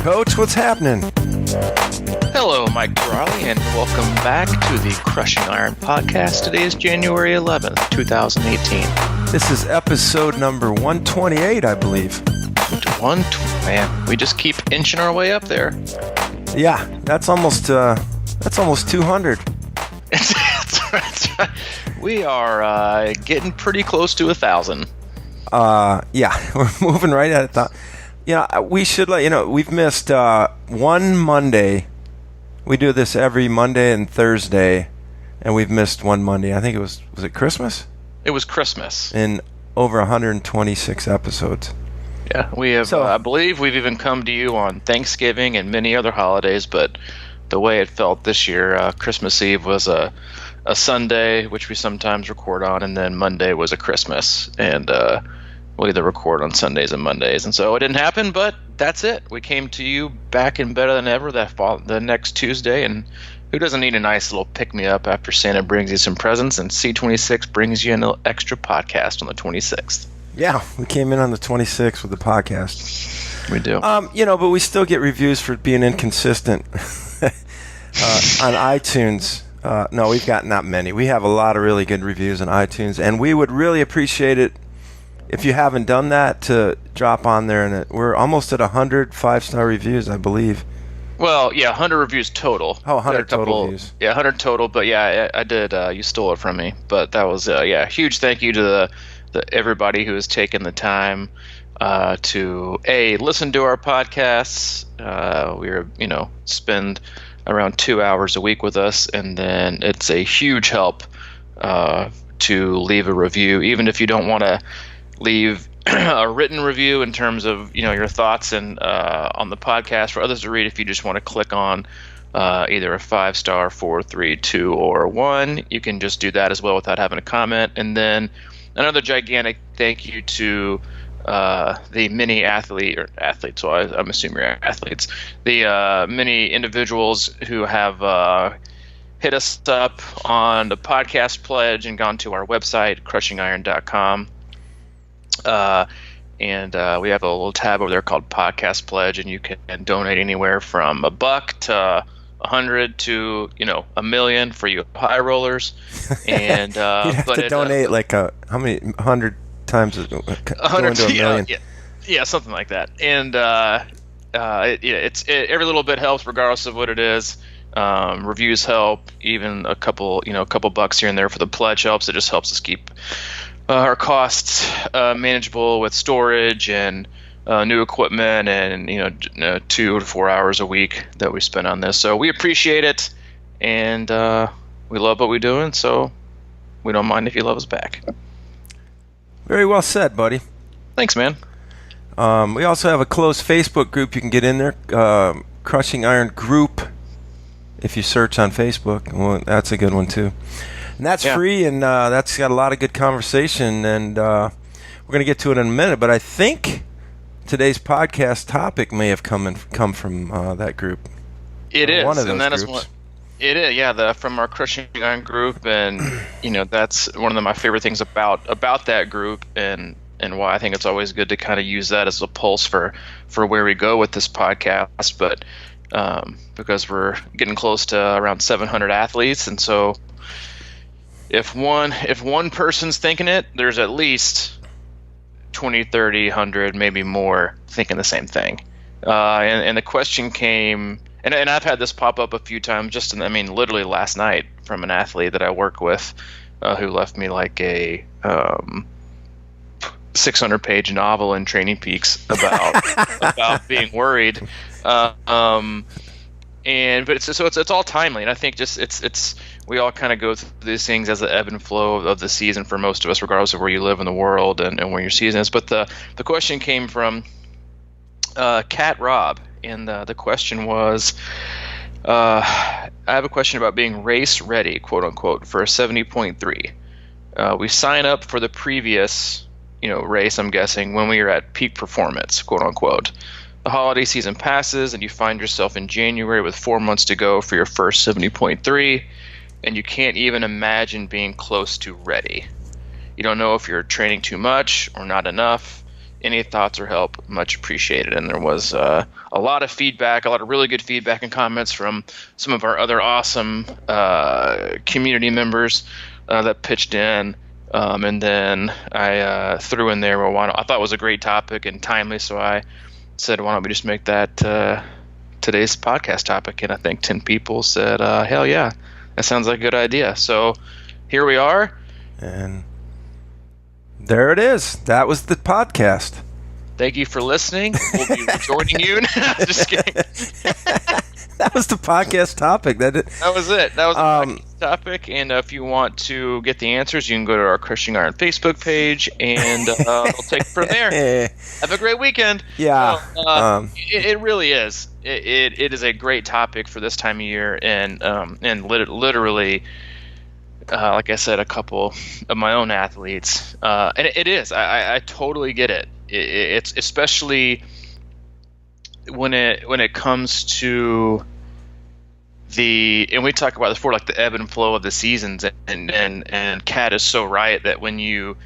Coach, what's happening? Hello, Mike Raleigh, and welcome back to the Crushing Iron podcast. Today is January 11th, 2018. This is episode number 128, I believe. Man, we just keep inching our way up there. Yeah, that's almost 200. That's right. We are getting pretty close to 1,000. Yeah, we're moving right at it. We should let you know, we've missed one Monday. We do this every Monday and Thursday, and we've missed one Monday. I think was it Christmas? It was Christmas. In over 126 episodes. Yeah, we have. So, I believe we've even come to you on Thanksgiving and many other holidays, but the way it felt this year, Christmas Eve was a Sunday, which we sometimes record on, and then Monday was a Christmas, and we'll either record on Sundays and Mondays, and so it didn't happen, but that's it. We came to you back and better than ever the next Tuesday, and who doesn't need a nice little pick-me-up after Santa brings you some presents, and C26 brings you an extra podcast on the 26th. Yeah, we came in on the 26th with the podcast. We do. But we still get reviews for being inconsistent on iTunes. No, we've got not many. We have a lot of really good reviews on iTunes, and we would really appreciate it if you haven't done that, to drop on there. And we're almost at 100 5-star reviews, I believe. Well, yeah, 100 reviews total. Oh, 100 total reviews. Yeah, 100 total. But yeah, I did. You stole it from me. But that was huge thank you to everybody who has taken the time to listen to our podcasts. We spend around 2 hours a week with us, and then it's a huge help to leave a review, even if you don't want to leave a written review in terms of your thoughts and on the podcast for others to read. If you just want to click on either a 5-star, 4, 3, 2, or 1, you can just do that as well without having a comment. And then another gigantic thank you to the many athletes. So I'm assuming you're athletes. The many individuals who have hit us up on the podcast pledge and gone to our website, crushingiron.com. And we have a little tab over there called Podcast Pledge, and you can donate anywhere from $1 to 100 to $1 million for you high rollers. And you have to donate how many 100 times 100 to $1 million. Yeah, something like that. And it's every little bit helps, regardless of what it is. Reviews help. Even a couple bucks here and there for the pledge helps. It just helps us keep our costs manageable with storage and new equipment, and 2 to 4 hours a week that we spend on this. So we appreciate it, and we love what we're doing. So we don't mind if you love us back. Very well said, buddy. Thanks, man. We also have a closed Facebook group you can get in there, Crushing Iron Group. If you search on Facebook, well, that's a good one too. And that's free, and that's got a lot of good conversation, and we're going to get to it in a minute. But I think today's podcast topic may have come from that group. It is, one of those and that groups. Is what it is. Yeah, from our Crushing Iron group, and that's one of my favorite things about that group, and why I think it's always good to kind of use that as a pulse for where we go with this podcast. But because we're getting close to around 700 athletes, and so if one person's thinking it, there's at least 20, 30, 100, maybe more thinking the same thing. And the question came, and I've had this pop up a few times, literally last night, from an athlete that I work with who left me like a 600-page novel in Training Peaks about being worried. But it's all timely, and I think just it's we all kind of go through these things as the ebb and flow of the season for most of us, regardless of where you live in the world and where your season is. But the question came from Cat Rob, and the question was, I have a question about being race ready, quote unquote, for a 70.3. We sign up for the previous race, I'm guessing, when we are at peak performance, quote unquote. The holiday season passes, and you find yourself in January with 4 months to go for your first 70.3, and you can't even imagine being close to ready. You don't know if you're training too much or not enough. any thoughts or help, much appreciated. And there was a lot of feedback, a lot of really good feedback and comments from some of our other awesome community members that pitched in. And then I threw in there, well, I thought it was a great topic and timely, so I said, why don't we just make that today's podcast topic? And I think 10 people said, hell yeah, that sounds like a good idea. So here we are. And there it is. That was the podcast. Thank you for listening. We'll be joining you. Just kidding. That was the podcast topic. That was it. That was the podcast topic. And if you want to get the answers, you can go to our Crushing Iron Facebook page, and we'll take it from there. Have a great weekend. Yeah. It really is. It is a great topic for this time of year, and literally, like I said, a couple of my own athletes, and it is. I totally get it. It's especially when it comes to and we talk about this before, like the ebb and flow of the seasons, and Kat is so right that when you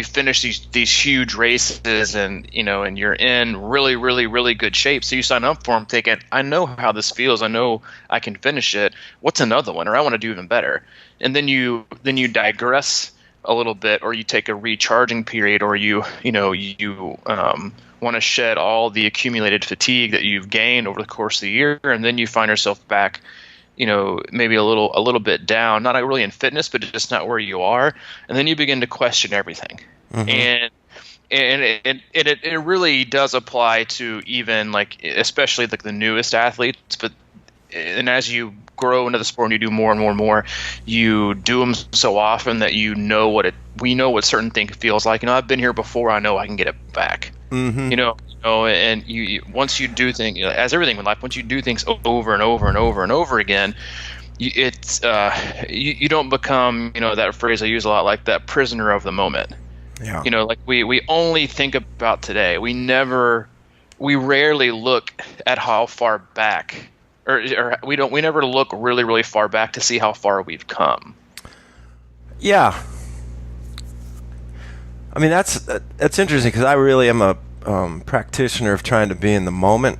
finish these huge races, and you're in really, really, really good shape, so you sign up for them thinking, I know how this feels, I know I can finish it, what's another one, or I want to do even better. And then you digress a little bit, or you take a recharging period, or you want to shed all the accumulated fatigue that you've gained over the course of the year, and then you find yourself back, maybe a little bit down, not really in fitness, but just not where you are, and then you begin to question everything. Mm-hmm. And it really does apply to even especially the newest athletes, and as you grow into the sport and you do more and more and more, you do them so often that we know what certain thing feels like. I've been here before, I know I can get it back. Mm-hmm. And you once you do things, as everything in life, once you do things over and over and over and over again, you don't become, that phrase I use a lot, like that prisoner of the moment. Yeah. We only think about today. We rarely look at how far back, or we never look really, really far back to see how far we've come. Yeah. I mean, that's interesting, because I really am a practitioner of trying to be in the moment,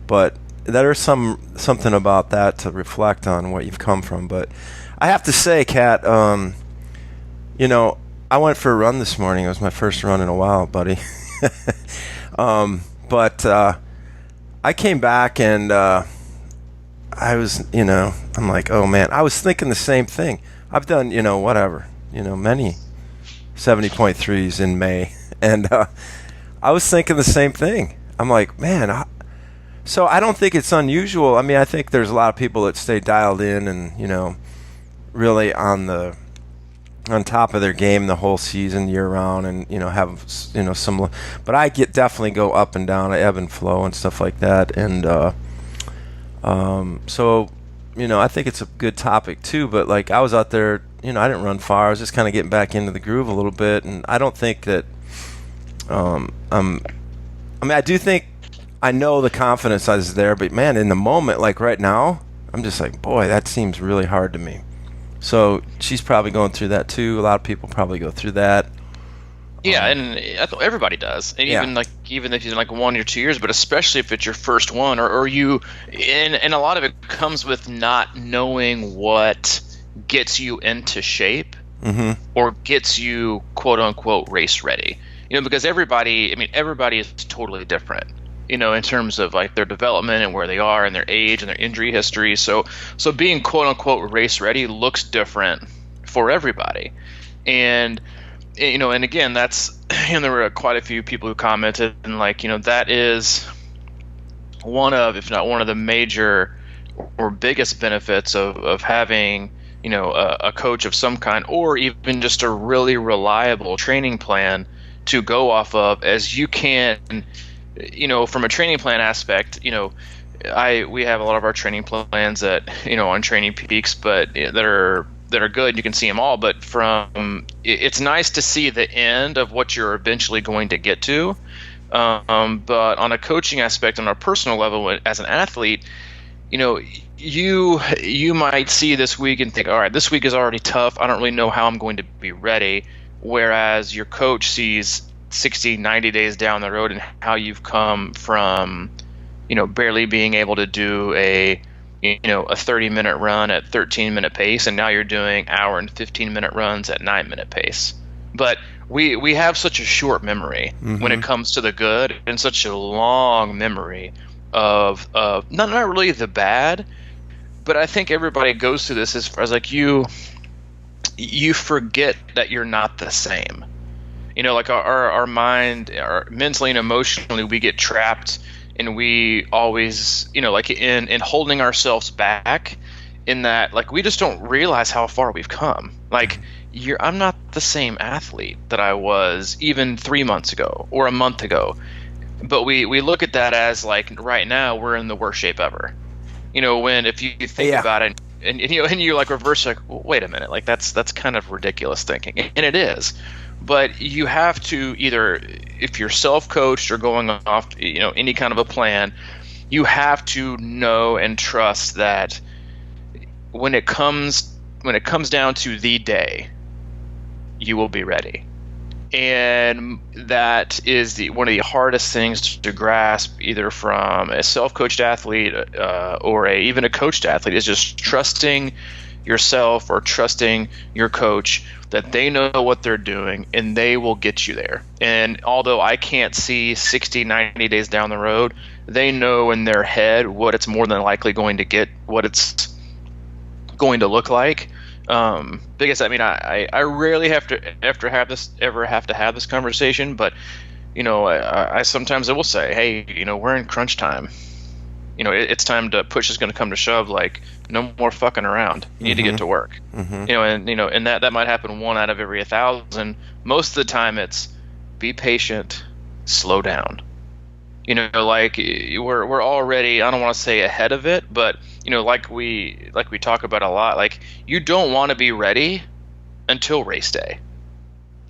but there's something about that to reflect on what you've come from. But I have to say, Kat, I went for a run this morning. It was my first run in a while, buddy. But I came back, and I was, I'm like, oh man, I was thinking the same thing. I've done, many 70.3s in May, and I was thinking the same thing. I'm like, man, so I don't think it's unusual. I mean, I think there's a lot of people that stay dialed in and, really on top of their game the whole season, year round, and, have, some, but I definitely go up and down, I ebb and flow and stuff like that. And, so, I think it's a good topic too, but I was out there, I didn't run far. I was just kind of getting back into the groove a little bit, and I don't think that, I do think I know the confidence is there, but man, in the moment, right now, I'm just like, boy, that seems really hard to me. So she's probably going through that too. A lot of people probably go through that. Yeah, and I thought everybody does. And even if you've done 1 or 2 years, but especially if it's your first one, or you, and a lot of it comes with not knowing what gets you into shape, mm-hmm. or gets you quote unquote race ready. Because everybody is totally different, in terms of their development and where they are and their age and their injury history. So being quote unquote race ready looks different for everybody. And and again, that's, there were quite a few people who commented, and that is one of, if not one of the major or biggest benefits of having, a coach of some kind, or even just a really reliable training plan to go off of, as you can, from a training plan aspect, we have a lot of our training plans that, on Training Peaks, but that are good. You can see them all, but it's nice to see the end of what you're eventually going to get to. But on a coaching aspect, on a personal level, as an athlete, you might see this week and think, all right, this week is already tough. I don't really know how I'm going to be ready. Whereas your coach sees 60, 90 days down the road and how you've come from, barely being able to do a 30-minute run at 13-minute pace, and now you're doing hour and 15-minute runs at 9-minute pace. But we have such a short memory when it comes to the good, and such a long memory of not really the bad, but I think everybody goes through this as far as like you forget that you're not the same. Like our mind, mentally and emotionally, we get trapped, and we always, like in holding ourselves back, in that, like, we just don't realize how far we've come. Like, I'm not the same athlete that I was even 3 months ago or a month ago. But we look at that as, like, right now we're in the worst shape ever. When if you think about it, and you like reverse, like, well, wait a minute, like that's kind of ridiculous thinking, and it is. But you have to either, if you're self-coached or going off, any kind of a plan, you have to know and trust that when it comes down to the day, you will be ready. And that is one of the hardest things to grasp, either from a self-coached athlete or even a coached athlete, is just trusting yourself or trusting your coach that they know what they're doing and they will get you there. And although I can't see 60, 90 days down the road, they know in their head what it's more than likely going to get, what it's going to look like. Because I rarely have to have this conversation, but I sometimes will say, hey, we're in crunch time. It's time to push is going to come to shove. Like, no more fucking around. You need to get to work. And that might happen 1 out of every 1,000. Most of the time, it's be patient, slow down. Like we're already, I don't want to say ahead of it, but like we talk about a lot. Like, you don't want to be ready until race day.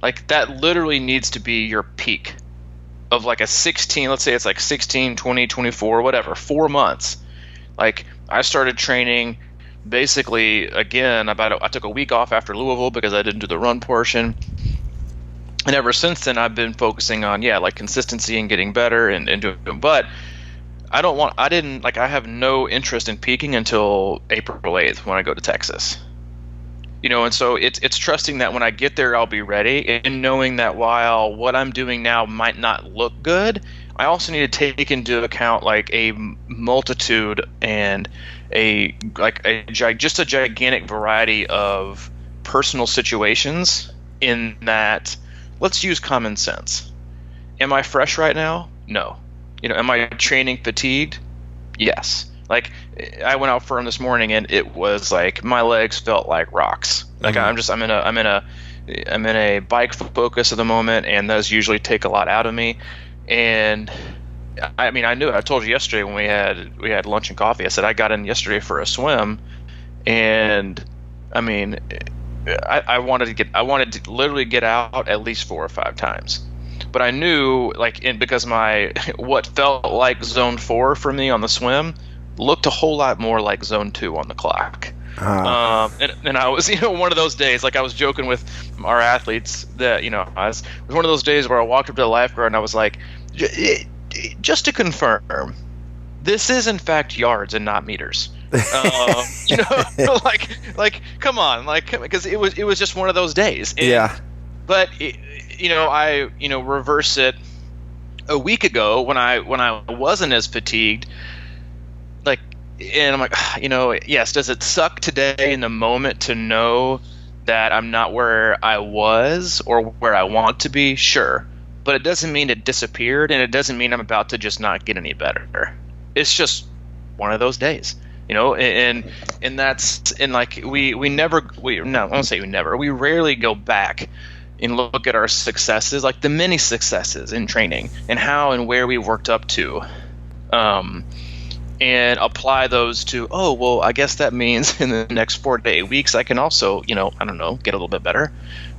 Like, that literally needs to be your peak of like a 16, let's say it's like 16, 20, 24, whatever, 4 months. Like, I started training basically again I took a week off after Louisville because I didn't do the run portion. And ever since then, I've been focusing on, like, consistency and getting better and doing, but I have no interest in peaking until April 8th when I go to Texas. And so it's trusting that when I get there, I'll be ready, and knowing that while what I'm doing now might not look good, I also need to take into account like a multitude and just a gigantic variety of personal situations. In that, let's use common sense. Am I fresh right now? No. Am I training fatigued? Yes. Like, I went out for him this morning, and it was like my legs felt like rocks. Like, I'm in a bike focus at the moment, and those usually take a lot out of me. And I knew it. I told you yesterday when we had lunch and coffee. I said I got in yesterday for a swim, and I wanted to literally get out at least 4 or 5 times. But I knew, because what felt like zone 4 for me on the swim looked a whole lot more like zone 2 on the clock. And I was, one of those days, like I was joking with our athletes that, it was one of those days where I walked up to the lifeguard and I was like, just to confirm, this is in fact yards and not meters. Like, come on, because it was just one of those days. But I reverse it a week ago when I wasn't as fatigued, and I'm like, yes, does it suck today in the moment to know that I'm not where I was or where I want to be? Sure. But it doesn't mean it disappeared, and it doesn't mean I'm about to just not get any better. It's just one of those days, and that's, and like we rarely go back and look at our successes, like the many successes in training and how and where we worked up to, and apply those to, I guess that means in the next 4 to 8 weeks I can also, get a little bit better.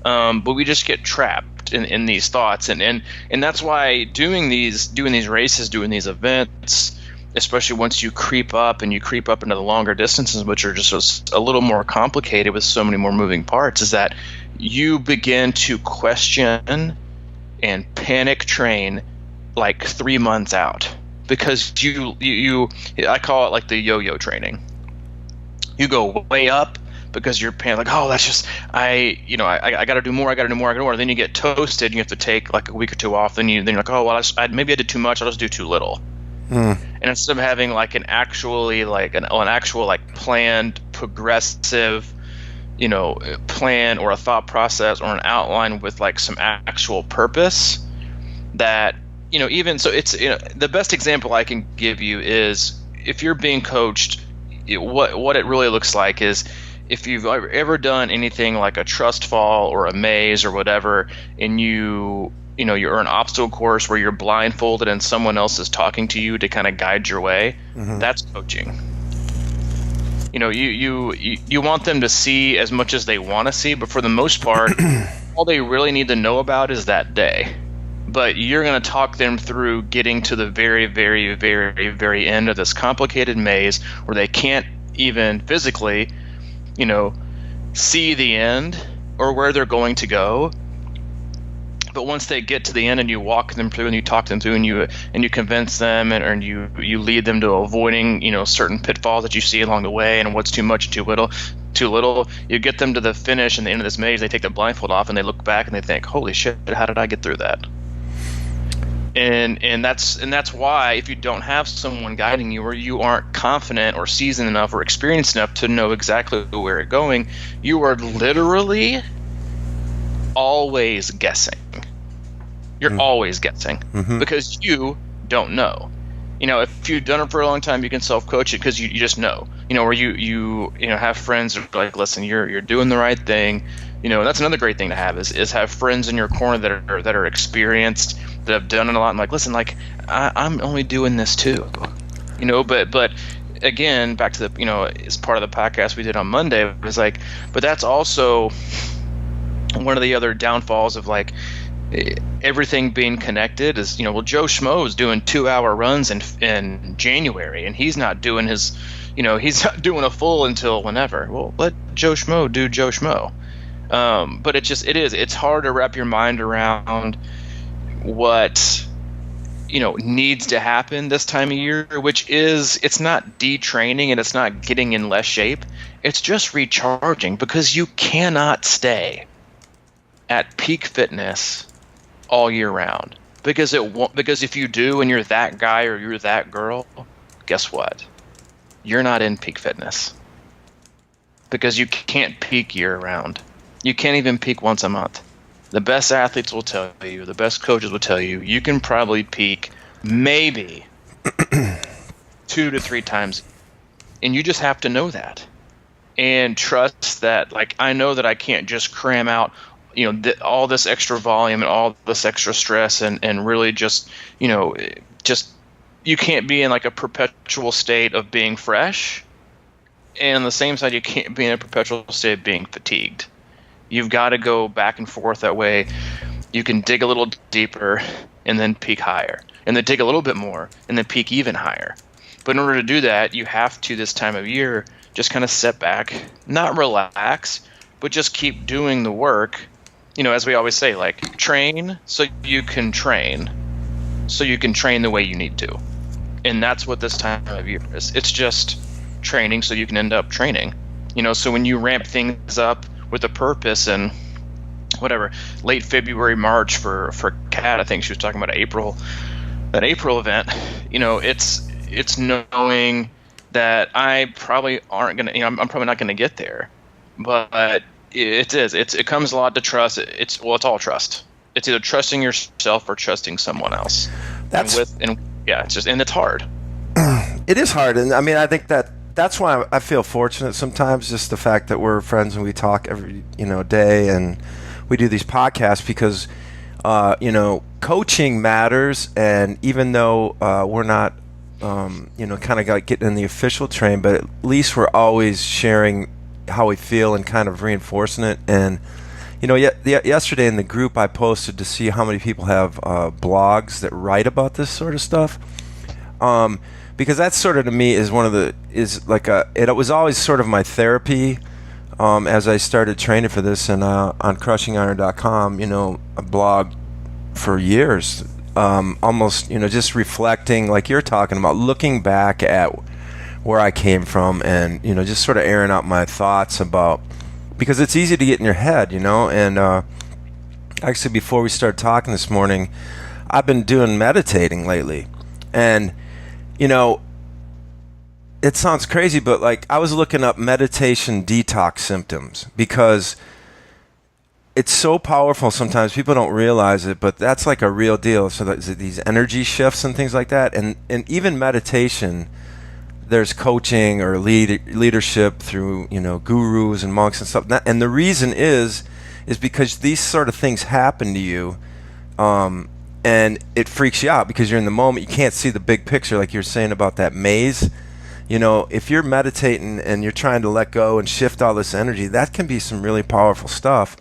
But we just get trapped in these thoughts, and that's why doing these races, doing these events, especially once you creep up into the longer distances, which are just a little more complicated with so many more moving parts, is that you begin to question and panic train like 3 months out, because you I call it like the yo-yo training. You go way up because you're like, oh, that's just I got to do more, I got to do more. Then you get toasted, and you have to take like a week or two off. Then you're like, oh, well, maybe I did too much. I'll just do too little. And instead of having like an actual like planned progressive, plan or a thought process or an outline with like some actual purpose, that even so, it's the best example I can give you is if you're being coached. What it really looks like is if you've ever done anything like a trust fall or a maze or whatever, and you're an obstacle course where you're blindfolded and someone else is talking to you to kind of guide your way. That's coaching. You want them to see as much as they want to see, but for the most part, all they really need to know about is that day. But you're going to talk them through getting to the very, very, very, very end of this complicated maze where they can't even physically, see the end or where they're going to go. But once they get to the end and you walk them through and you talk them through and you convince them and you lead them to avoiding certain pitfalls that you see along the way and what's too much and too little, you get them to the finish and the end of this maze. They take the blindfold off and they look back and they think, holy shit, how did I get through that? And that's why if you don't have someone guiding you, or you aren't confident or seasoned enough or experienced enough to know exactly where it's going, you are literally always guessing. You're always guessing because you don't know. If you've done it for a long time, you can self-coach it because you just know. Where you have friends who are like, listen, you're doing the right thing. That's another great thing to have is have friends in your corner that are experienced, that have done it a lot. And like, listen, like I'm only doing this too, but again, back to the, as part of the podcast we did on Monday, it was like, but that's also one of the other downfalls of like everything being connected is, well, Joe Schmo is doing 2-hour runs in January and he's not doing his, he's not doing a full until whenever. Well, let Joe Schmo do Joe Schmo. But it's hard to wrap your mind around what needs to happen this time of year, which is, it's not detraining and it's not getting in less shape. It's just recharging, because you cannot stay at peak fitness all year round, because if you do and you're that guy or you're that girl, guess what? You're not in peak fitness, because you can't peak year round. You can't even peak once a month. The best athletes will tell you, the best coaches will tell you, you can probably peak maybe 2 to 3 times. And you just have to know that. And trust that, like, I know that I can't just cram out, all this extra volume and all this extra stress and really just you can't be in like a perpetual state of being fresh. And on the same side, you can't be in a perpetual state of being fatigued. You've got to go back and forth. That way you can dig a little deeper and then peak higher, and then dig a little bit more and then peak even higher. But in order to do that, you have to, this time of year, just kind of sit back, not relax, but just keep doing the work. As we always say, like, train so you can train the way you need to. And that's what this time of year is. It's just training so you can end up training. So when you ramp things up with a purpose, and whatever, late February, March for Kat, I think she was talking about that April event, it's knowing that I probably aren't going to, I'm probably not going to get there, but it comes a lot to trust. It's all trust. It's either trusting yourself or trusting someone else. It's hard. It is hard. And I mean, I think that's why I feel fortunate sometimes, just the fact that we're friends and we talk every day, and we do these podcasts, because coaching matters. And even though we're not kind of getting in the official train, but at least we're always sharing how we feel and kind of reinforcing it. And yesterday in the group I posted to see how many people have blogs that write about this sort of stuff. Because that's sort of, to me, it was always sort of my therapy as I started training for this. And on crushingiron.com, a blog for years, almost, just reflecting, like you're talking about, looking back at where I came from, and just sort of airing out my thoughts about, because it's easy to get in your head, and actually before we started talking this morning, I've been doing meditating lately, and it sounds crazy, but like I was looking up meditation detox symptoms because it's so powerful. Sometimes people don't realize it, but that's like a real deal. So these energy shifts and things like that, and even meditation, there's coaching or leadership through gurus and monks and stuff. And the reason is because these sort of things happen to you, and it freaks you out because you're in the moment. You can't see the big picture, like you're saying about that maze. If you're meditating and you're trying to let go and shift all this energy, that can be some really powerful stuff.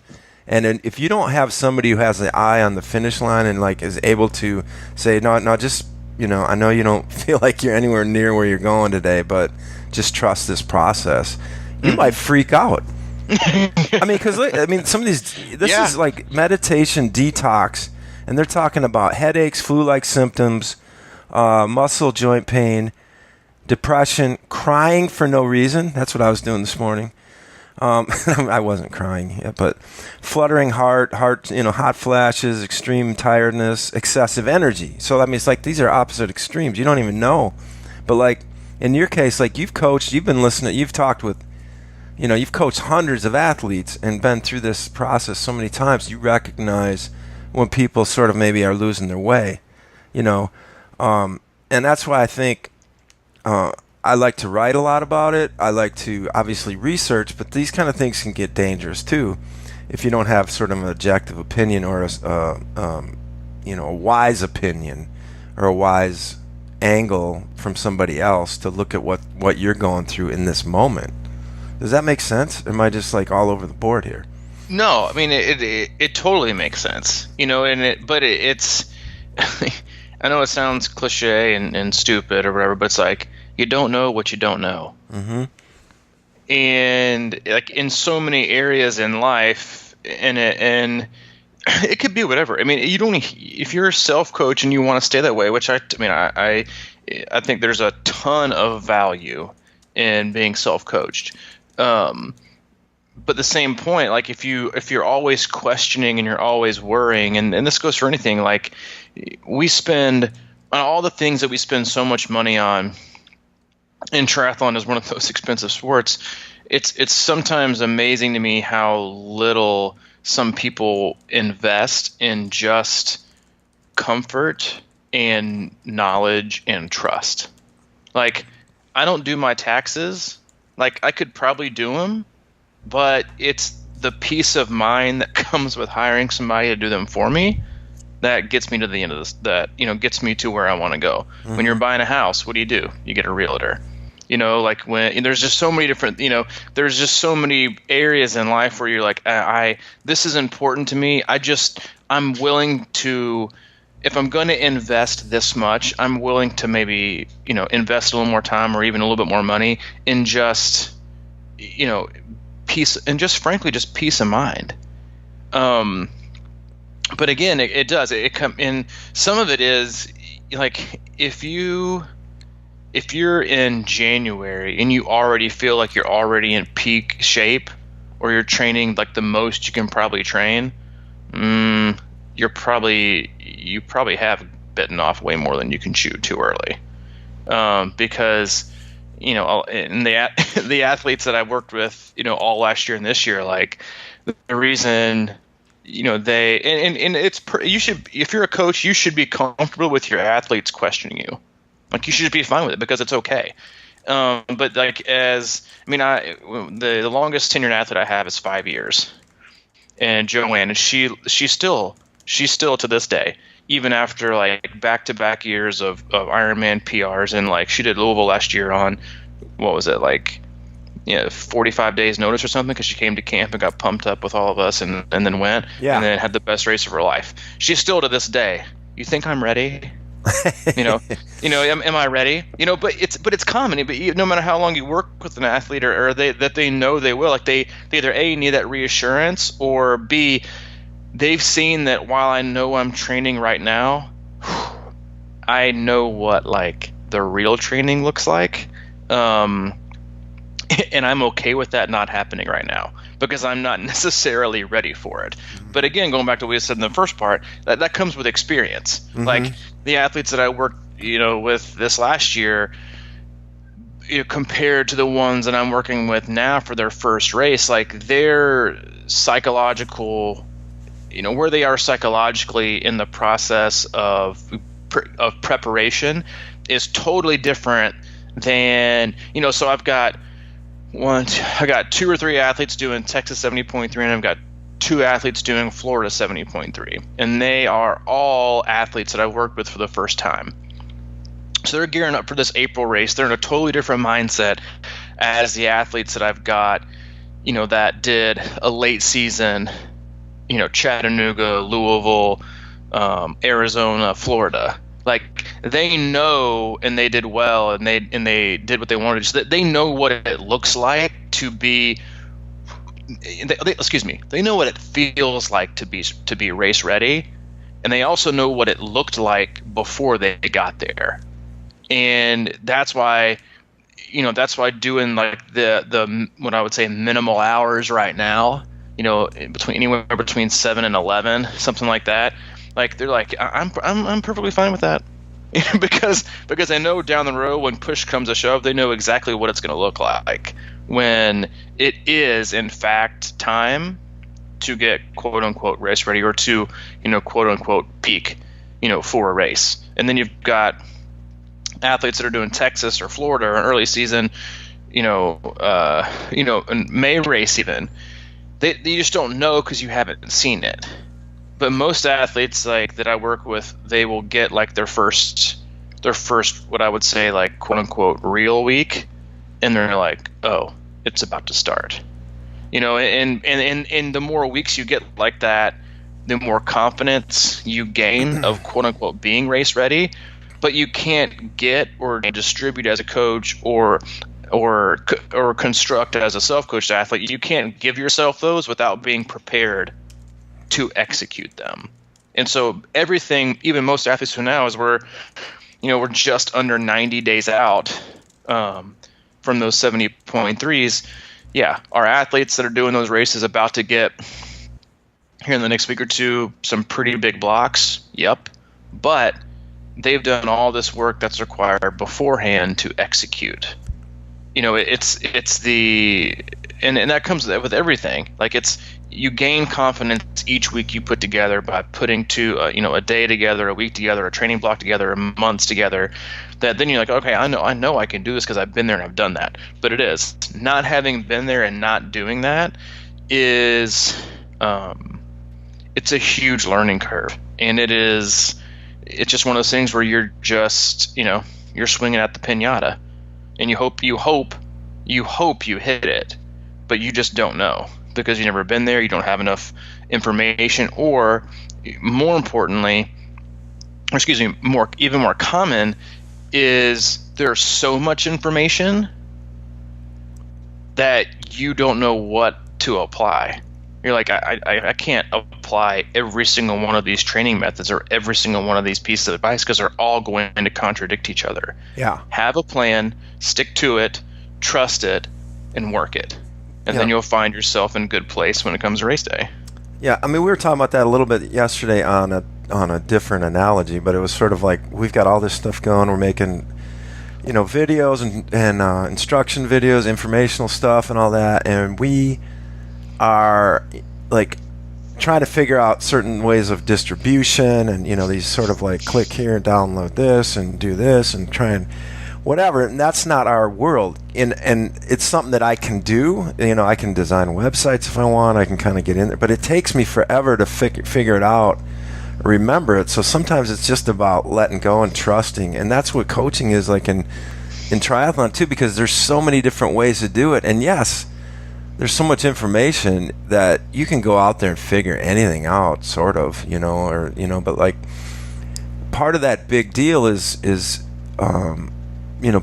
And then if you don't have somebody who has the eye on the finish line and like is able to say, no, just, I know you don't feel like you're anywhere near where you're going today, but just trust this process, you might freak out. Because some of these, is like meditation detox, and they're talking about headaches, flu-like symptoms, muscle joint pain, depression, crying for no reason. That's what I was doing this morning. I wasn't crying yet, but fluttering heart, hot flashes, extreme tiredness, excessive energy. So it's like these are opposite extremes. You don't even know. But like in your case, like you've coached, you've been listening, you've talked with, you've coached hundreds of athletes and been through this process so many times. You recognize when people sort of maybe are losing their way, and that's why I think I like to write a lot about it. I like to obviously research, but these kind of things can get dangerous too if you don't have sort of an objective opinion or a wise opinion or a wise angle from somebody else to look at what you're going through in this moment. Does that make sense? Am I just like all over the board here? No, I mean it totally makes sense, but it's I know it sounds cliche and stupid or whatever, but it's like you don't know what you don't know. Mm-hmm. And like in so many areas in life, and it could be whatever. I mean, you don't. If you're a self-coach and you want to stay that way, which I think there's a ton of value in being self-coached. But the same point, like if you're always questioning and you're always worrying, and this goes for anything, like we spend on all the things that we spend so much money on, and triathlon is one of those expensive sports. It's sometimes amazing to me how little some people invest in just comfort and knowledge and trust. Like I don't do my taxes. Like I could probably do them, but it's the peace of mind that comes with hiring somebody to do them for me that gets me to the end of this, that gets me to where I want to go. Mm-hmm. When you're buying a house, what do? You get a realtor. Like when there's just so many different, there's just so many areas in life where you're like, this is important to me. I'm willing to, if I'm going to invest this much, I'm willing to maybe, invest a little more time or even a little bit more money in just, peace, and just frankly, just peace of mind. But again, it does. It come in. Some of it is like if you're in January and you already feel like you're already in peak shape, or you're training like the most you can probably train, you probably have bitten off way more than you can chew too early, because and the athletes that I worked with, all last year and this year, like the reason, they and it's you should, if you're a coach, you should be comfortable with your athletes questioning you. Like you should be fine with it because it's okay. But like the longest tenured athlete I have is 5 years, and Joanne, and she's still to this day, even after like back-to-back years of Ironman PRs, and like she did Louisville last year on, what was it, like 45 days notice or something, because she came to camp and got pumped up with all of us and then went, and then had the best race of her life. She's still to this day, you think I'm ready? Am I ready? But it's common. But no matter how long you work with an athlete, or they know they will, like they either A, need that reassurance, or B, they've seen that while I know I'm training right now, I know what like the real training looks like. And I'm okay with that not happening right now because I'm not necessarily ready for it. But again, going back to what we said in the first part, that comes with experience. Like the athletes that I worked, with this last year, compared to the ones that I'm working with now for their first race, like their psychological, where they are psychologically in the process of preparation is totally different than, so I got 2 or 3 athletes doing Texas 70.3, and I've got 2 athletes doing Florida 70.3, and they are all athletes that I worked with for the first time. So they're gearing up for this April race. They're in a totally different mindset as the athletes that I've got, that did a late season, Chattanooga, Louisville, Arizona, Florida. Like they know, and they did well, and they did what they wanted. So they know what it looks like to be. They know what it feels like to be race ready, and they also know what it looked like before they got there. And that's why doing like the what I would say minimal hours right now, anywhere between 7 and 11, something like that. Like they're like, I'm perfectly fine with that, because I know down the road when push comes to shove, they know exactly what it's going to look like when it is in fact time to get quote unquote race ready, or to quote unquote peak, for a race. And then you've got athletes that are doing Texas or Florida or an early season, and May race even. They just don't know because you haven't seen it. But most athletes like that I work with, they will get like their first what I would say like quote unquote real week, and they're like, oh, it's about to start. And the more weeks you get like that, the more confidence you gain of quote unquote being race ready. But you can't get or distribute as a coach or construct as a self-coached athlete. You can't give yourself those without being prepared to execute them. And so everything, even most athletes who now is we're just under 90 days out from those 70.3s. Yeah, our athletes that are doing those races about to get here in the next week or two some pretty big blocks. Yep. But they've done all this work that's required beforehand to execute. It's the and that comes with everything. Like you gain confidence each week you put together by putting a day together, a week together, a training block together, months together. That then you're like, okay, I know I can do this because I've been there and I've done that. But it is not having been there and not doing that is it's a huge learning curve, and it's just one of those things where you're just you're swinging at the piñata, and you hope you hit it, but you just don't know because you've never been there. You don't have enough information, or more importantly, even more common is there's so much information that you don't know what to apply. You're like, I can't apply every single one of these training methods or every single one of these pieces of advice because they're all going to contradict each other. Yeah. Have a plan, stick to it, trust it, and work it. And then you'll find yourself in a good place when it comes to race day. Yeah, I mean, we were talking about that a little bit yesterday on a different analogy, but it was sort of like we've got all this stuff going. We're making, videos and instruction videos, informational stuff and all that, and we are like trying to figure out certain ways of distribution and these sort of like click here and download this and do this and try and whatever, and that's not our world. And it's something that I can do. I can design websites if I want. I can kind of get in there, but it takes me forever to figure it out, remember it. So sometimes it's just about letting go and trusting, and that's what coaching is like in triathlon too, because there's so many different ways to do it. And yes, there's so much information that you can go out there and figure anything out, sort of, but like part of that big deal is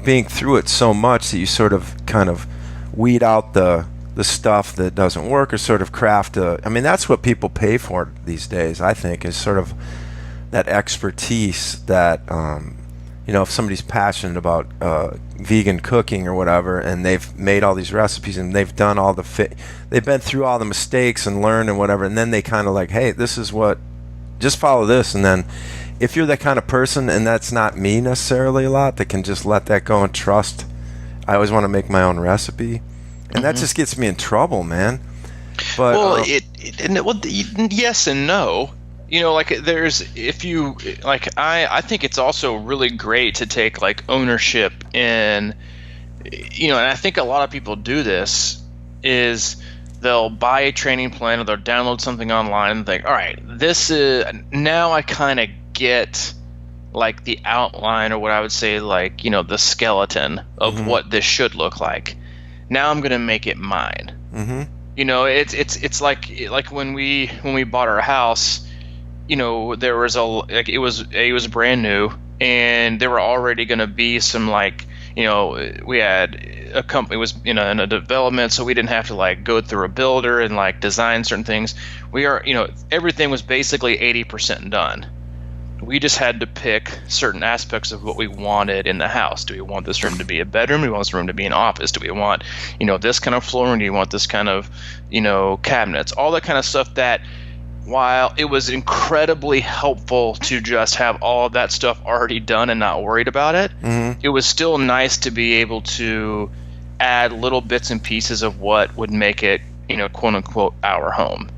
being through it so much that you sort of kind of weed out the the stuff that doesn't work, or sort of craft I mean, that's what people pay for these days, I think, is sort of that expertise that, if somebody's passionate about vegan cooking or whatever, and they've made all these recipes and they've done all they've been through all the mistakes and learned and whatever, and then they kind of like, hey, this is what, just follow this. And then if you're that kind of person, and that's not me necessarily a lot, that can just let that go and trust, I always want to make my own recipe. And that just gets me in trouble, man. But yes and no. I think it's also really great to take like ownership in, and I think a lot of people do this, is they'll buy a training plan or they'll download something online and think, all right, this is, now I kind of get like the outline, or what I would say, like, the skeleton of what this should look like. Now I'm gonna make it mine. It's like when we bought our house, there was it was brand new, and there were already gonna be some, like, we had a company was in a development, so we didn't have to like go through a builder and like design certain things. Everything was basically 80% done. We just had to pick certain aspects of what we wanted in the house. Do we want this room to be a bedroom? Do we want this room to be an office? Do we want, this kind of flooring? Do you want this kind of, cabinets? All that kind of stuff that, while it was incredibly helpful to just have all of that stuff already done and not worried about it, it was still nice to be able to add little bits and pieces of what would make it, quote unquote, our home.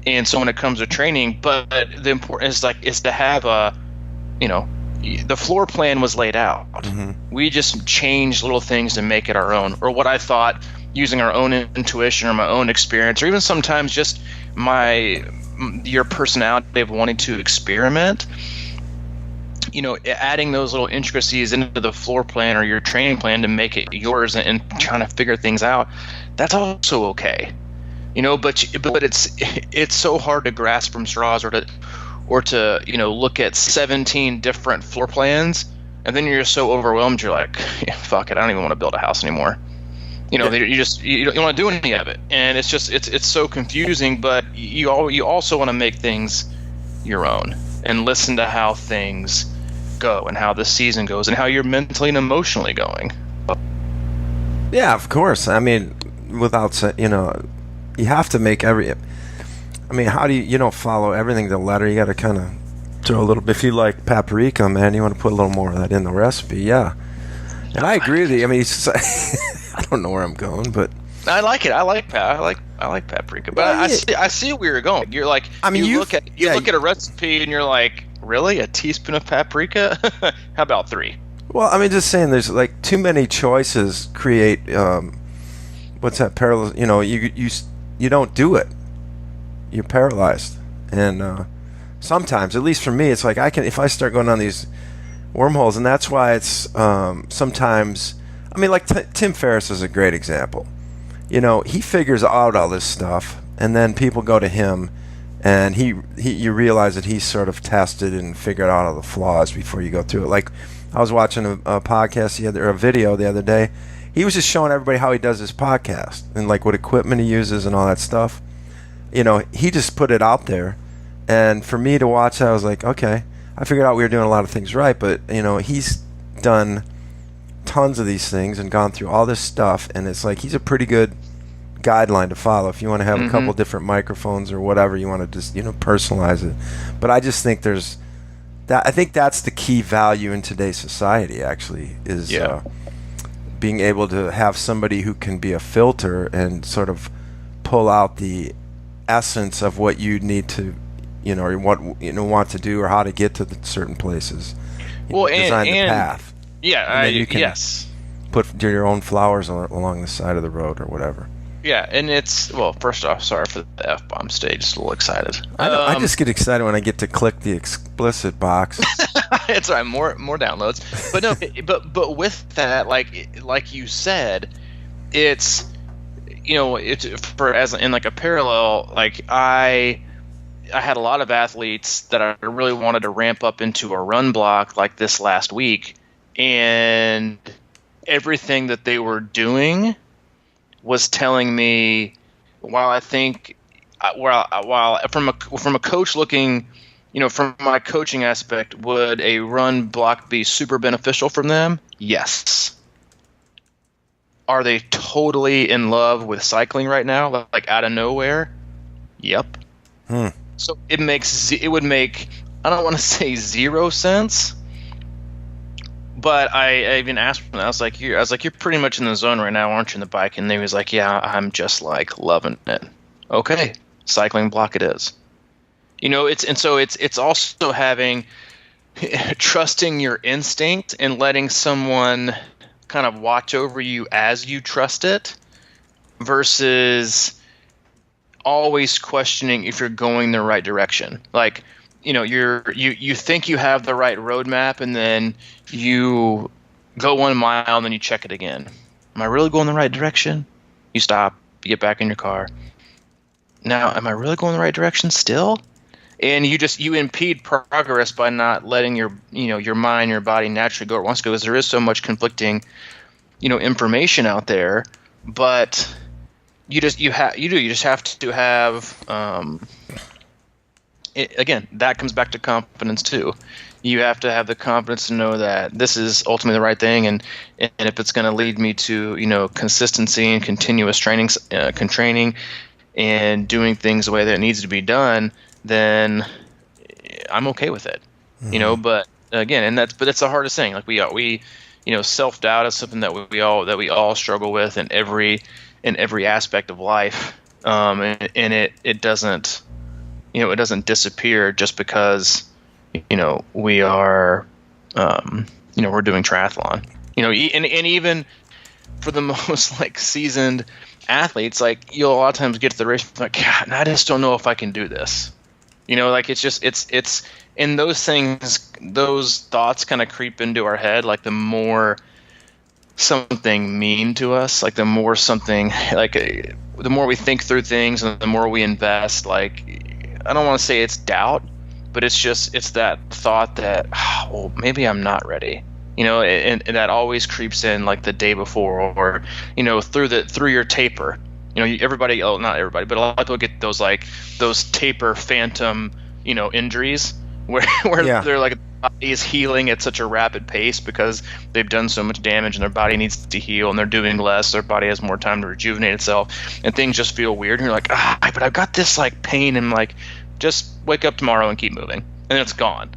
And so when it comes to training, but the important is to have the floor plan was laid out. We just changed little things to make it our own, or what I thought, using our own intuition or my own experience, or even sometimes just your personality of wanting to experiment. Adding those little intricacies into the floor plan or your training plan to make it yours, and trying to figure things out, that's also okay. But it's so hard to grasp from straws, or to look at 17 different floor plans, and then you're so overwhelmed, you're like, yeah, fuck it, I don't even want to build a house anymore. You don't want to do any of it, and it's so confusing. But you also want to make things your own, and listen to how things go, and how the season goes, and how you're mentally and emotionally going. Yeah, of course. I mean, without you have to make how do you don't follow everything to the letter. You got to kind of throw a little bit. If you like paprika, man, you want to put a little more of that in the recipe. Yeah. And I agree with you. I mean, I don't know where I'm going, but I like it. I like paprika, but I see where you're going. You're like, I mean, you look at a recipe and you're like, really, a teaspoon of paprika? How about 3? Well, I mean, just saying, there's like too many choices create what's that parallel? You don't do it. You're paralyzed, and sometimes, at least for me, it's like if I start going down these wormholes, and that's why it's sometimes. I mean, like Tim Ferriss is a great example. He figures out all this stuff, and then people go to him, and you realize that he's sort of tested and figured out all the flaws before you go through it. Like, I was watching a podcast a video the other day. He was just showing everybody how he does his podcast and like what equipment he uses and all that stuff. He just put it out there, and for me to watch, I was like, okay, I figured out we were doing a lot of things right, but he's done tons of these things and gone through all this stuff, and it's like he's a pretty good guideline to follow if you want to have a couple different microphones or whatever you want to just personalize it. But I just think I think that's the key value in today's society, actually, is being able to have somebody who can be a filter and sort of pull out the essence of what you need to or what want to do, or how to get to certain places. Design the path. Yeah, you can put your own flowers along the side of the road or whatever. Yeah, and first off, sorry for the F-bomb stage. Just a little excited. I just get excited when I get to click the explicit box. It's all right, more downloads. But no, but with that, like you said, it's as in like a parallel. Like I had a lot of athletes that I really wanted to ramp up into a run block like this last week. And everything that they were doing was telling me while I think, while from a coach looking, from my coaching aspect, would a run block be super beneficial from them? Yes. Are they totally in love with cycling right now, like out of nowhere? Yep. So it would make, I don't want to say 0 sense, but I even asked him, I was like, you're pretty much in the zone right now, aren't you, in the bike? And he was like, yeah, I'm just like loving it. Okay, cycling block it is. It's also having trusting your instinct and letting someone kind of watch over you as you trust it, versus always questioning if you're going the right direction. Like, you think you have the right roadmap, and then you go 1 mile and then you check it again. Am I really going the right direction? You stop, you get back in your car. Now, am I really going the right direction still? And you impede progress by not letting your mind, your body naturally go where it wants to go, because there is so much conflicting, information out there. But you just have to have, again, that comes back to confidence too. You have to have the confidence to know that this is ultimately the right thing, and if it's going to lead me to consistency and continuous training and doing things the way that it needs to be done, then I'm okay with it. Mm-hmm. But again, that's the hardest thing. Like we self-doubt is something that we all struggle with in every aspect of life, and it doesn't disappear just because we are we're doing triathlon. And even for the most like seasoned athletes, like you'll a lot of times get to the race like, God, I just don't know if I can do this. Like it's and those thoughts kind of creep into our head. Like the more something mean to us, like the more something like the more we think through things and the more we invest, like I don't want to say it's doubt, but it's that thought that, well, maybe I'm not ready. And that always creeps in like the day before, or through your taper. Everybody, not everybody, but a lot of people get those taper phantom, injuries where Yeah. they're like, body is healing at such a rapid pace because they've done so much damage and their body needs to heal, and they're doing less. Their body has more time to rejuvenate itself, and things just feel weird. And you're like, but I've got this like pain, and like, just wake up tomorrow and keep moving, and then it's gone.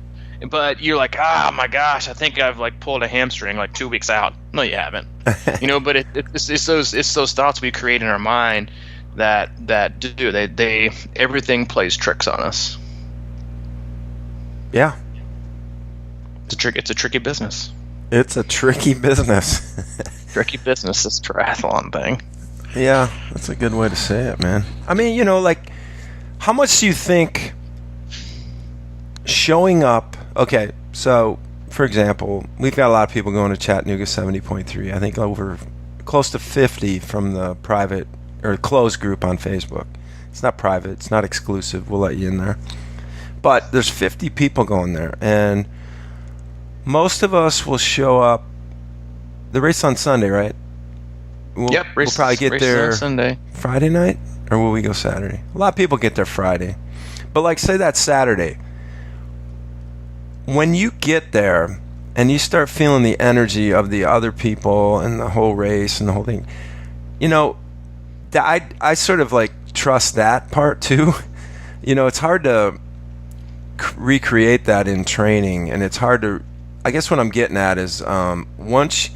But you're like, my gosh, I think I've like pulled a hamstring like 2 weeks out. No, you haven't. But it's those thoughts we create in our mind that do they everything plays tricks on us. Yeah. It's a tricky business. It's a tricky business. Tricky business, this triathlon thing. Yeah, that's a good way to say it, man. I mean, like, how much do you think showing up? Okay, so for example, we've got a lot of people going to Chattanooga 70.3. I think over close to 50 from the private or closed group on Facebook. It's not private, it's not exclusive. We'll let you in there. But there's 50 people going there, and most of us will show up. The race on Sunday, right? Yep, we'll probably get there Sunday. Friday night, or will we go Saturday? A lot of people get there Friday. But like, say that Saturday. When you get there and you start feeling the energy of the other people and the whole race and the whole thing, I sort of like trust that part too. It's hard to recreate that in training, and it's hard to, I guess what I'm getting at is once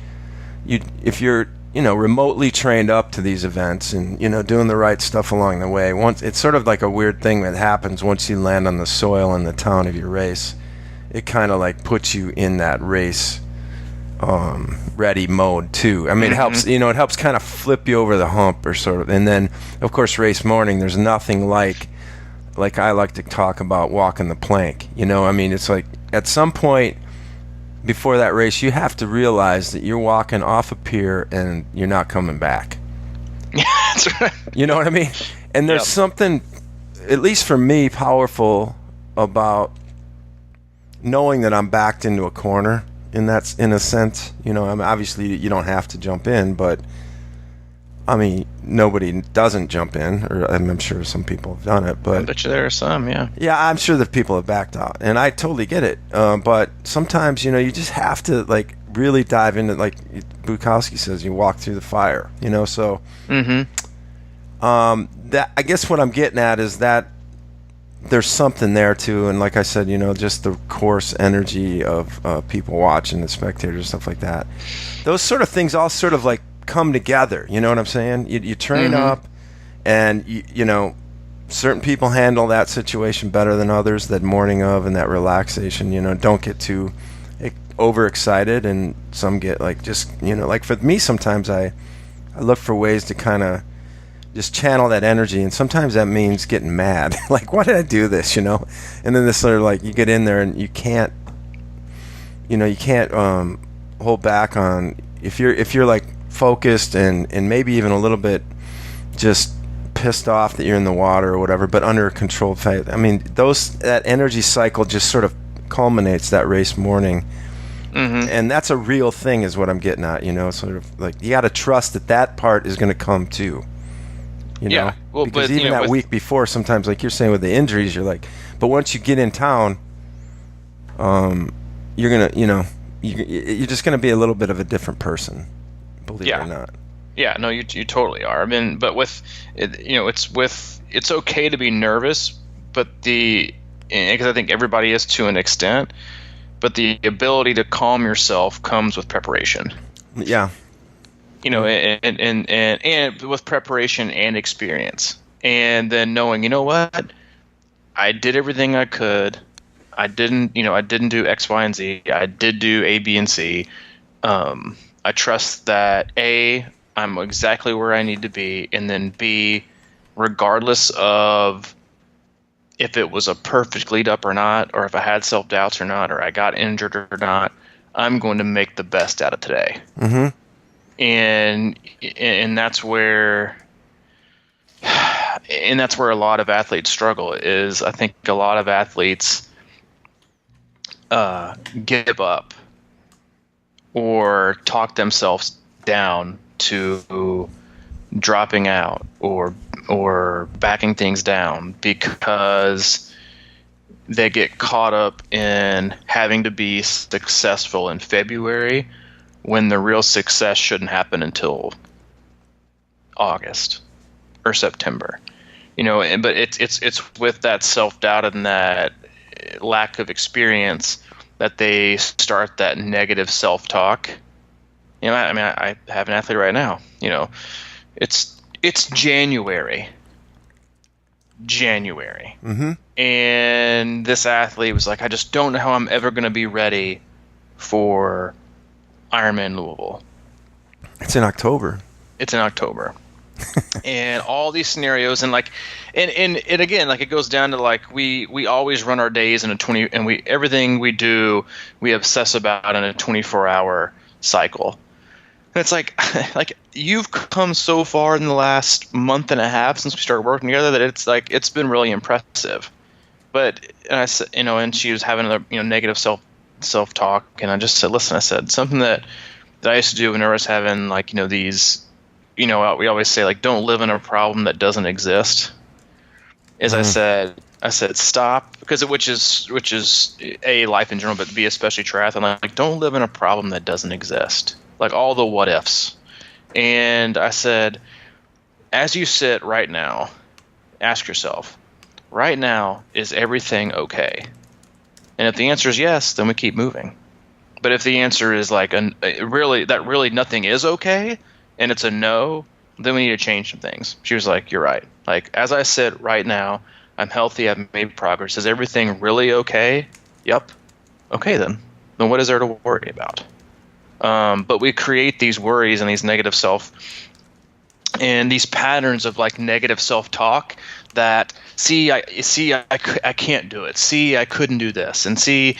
if you're remotely trained up to these events and doing the right stuff along the way, once it's sort of like a weird thing that happens once you land on the soil in the town of your race. It kind of like puts you in that race ready mode too. I mean, It helps, it helps kind of flip you over the hump, or sort of. And then of course race morning, there's nothing like I like to talk about walking the plank. I mean, it's like at some point before that race, you have to realize that you're walking off a pier and you're not coming back. That's right. You know what I mean? And there's something, at least for me, powerful about knowing that I'm backed into a corner in a sense. I mean, obviously you don't have to jump in, but I mean, nobody doesn't jump in, or I'm sure some people have done it, but I bet you there are some, yeah. yeah, I'm sure that people have backed out, and I totally get it. But sometimes, you just have to like really dive into, like Bukowski says, you walk through the fire, So, that I guess what I'm getting at is that there's something there too, and like I said, just the course energy of people watching, the spectators, stuff like that. Those sort of things all sort of like come together. You know what I'm saying? You train up, and certain people handle that situation better than others. That morning of and that relaxation. Don't get too overexcited, and some get like just like for me, sometimes I look for ways to kind of just channel that energy, and sometimes that means getting mad. Like, why did I do this? And then this sort of like you get in there and you can't hold back on if you're like focused and maybe even a little bit just pissed off that you're in the water or whatever, but under a controlled phase. I mean, that energy cycle just sort of culminates that race morning. And that's a real thing, is what I'm getting at. Sort of like you got to trust that part is going to come too. Yeah. Well, because but, even that week before, sometimes, like you're saying with the injuries, you're like, but once you get in town, you're gonna, you're just gonna be a little bit of a different person, believe it or not. Yeah, no, you totally are. I mean, but with it's okay to be nervous, but because I think everybody is to an extent, but the ability to calm yourself comes with preparation. Yeah. And with preparation and experience, and then knowing, what, I did everything I could. I didn't do X, Y, and Z. I did do A, B, and C. I trust that A, I'm exactly where I need to be, and then B, regardless of if it was a perfect lead up or not, or if I had self doubts or not, or I got injured or not, I'm going to make the best out of today. And that's where a lot of athletes struggle. Is I think a lot of athletes give up or talk themselves down to dropping out or backing things down because they get caught up in having to be successful in February when the real success shouldn't happen until August or September. But it's with that self-doubt and that lack of experience that they start that negative self-talk. I have an athlete right now. It's January, and this athlete was like, I just don't know how I'm ever going to be ready for Ironman Louisville. It's in October. And all these scenarios, and again, like, it goes down to like we always run our days in a 20, and everything we do we obsess about in a 24-hour cycle. And it's like you've come so far in the last month and a half since we started working together that it's been really impressive. But and she was having another negative self-talk, and I just said, listen, I said something that I used to do when I was having these, we always say, like, don't live in a problem that doesn't exist. I said stop, because which is A, life in general, but B, especially triathlon. Like, don't live in a problem that doesn't exist. Like all the what ifs. And I said, as you sit right now, ask yourself, right now, is everything okay? And if the answer is yes, then we keep moving. But if the answer is like really nothing is okay, and it's a no, then we need to change some things. She was like, you're right. Like, as I sit right now, I'm healthy, I've made progress. Is everything really okay? Yep. Okay, then what is there to worry about? But we create these worries and these negative and these patterns of like negative self-talk that I can't do it. See, I couldn't do this. And see,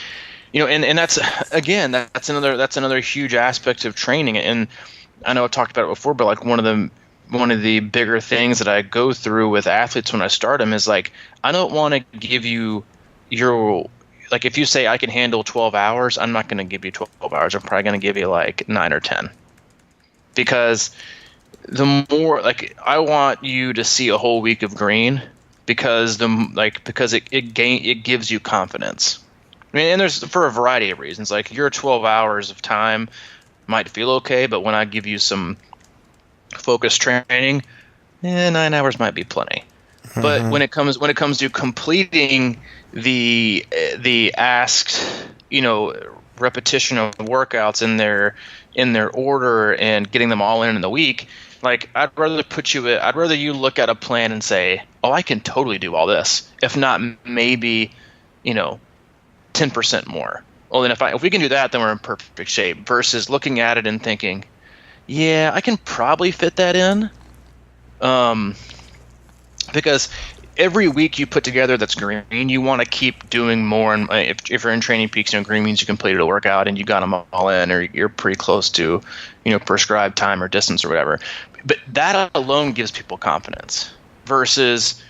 and that's, again, that's another huge aspect of training. And I know I've talked about it before, but like one of the bigger things that I go through with athletes when I start them is like, I don't want to give you like, if you say I can handle 12 hours, I'm not going to give you 12 hours. I'm probably going to give you like 9 or 10, because the more like I want you to see a whole week of green because it gives you confidence. I mean, and there's for a variety of reasons. Like your 12 hours of time might feel okay, but when I give you some focused training, 9 hours might be plenty. Mm-hmm. But when it comes to completing the asked, repetition of workouts in their order and getting them all in the week, like I'd rather you look at a plan and say, oh, I can totally do all this. If not, maybe, 10% more. Well, then if we can do that, then we're in perfect shape. Versus looking at it and thinking, yeah, I can probably fit that in. Because every week you put together that's green, you want to keep doing more. And if you're in Training Peaks, green means you completed a workout and you got them all in, or you're pretty close to, prescribed time or distance or whatever. But that alone gives people confidence. Versus,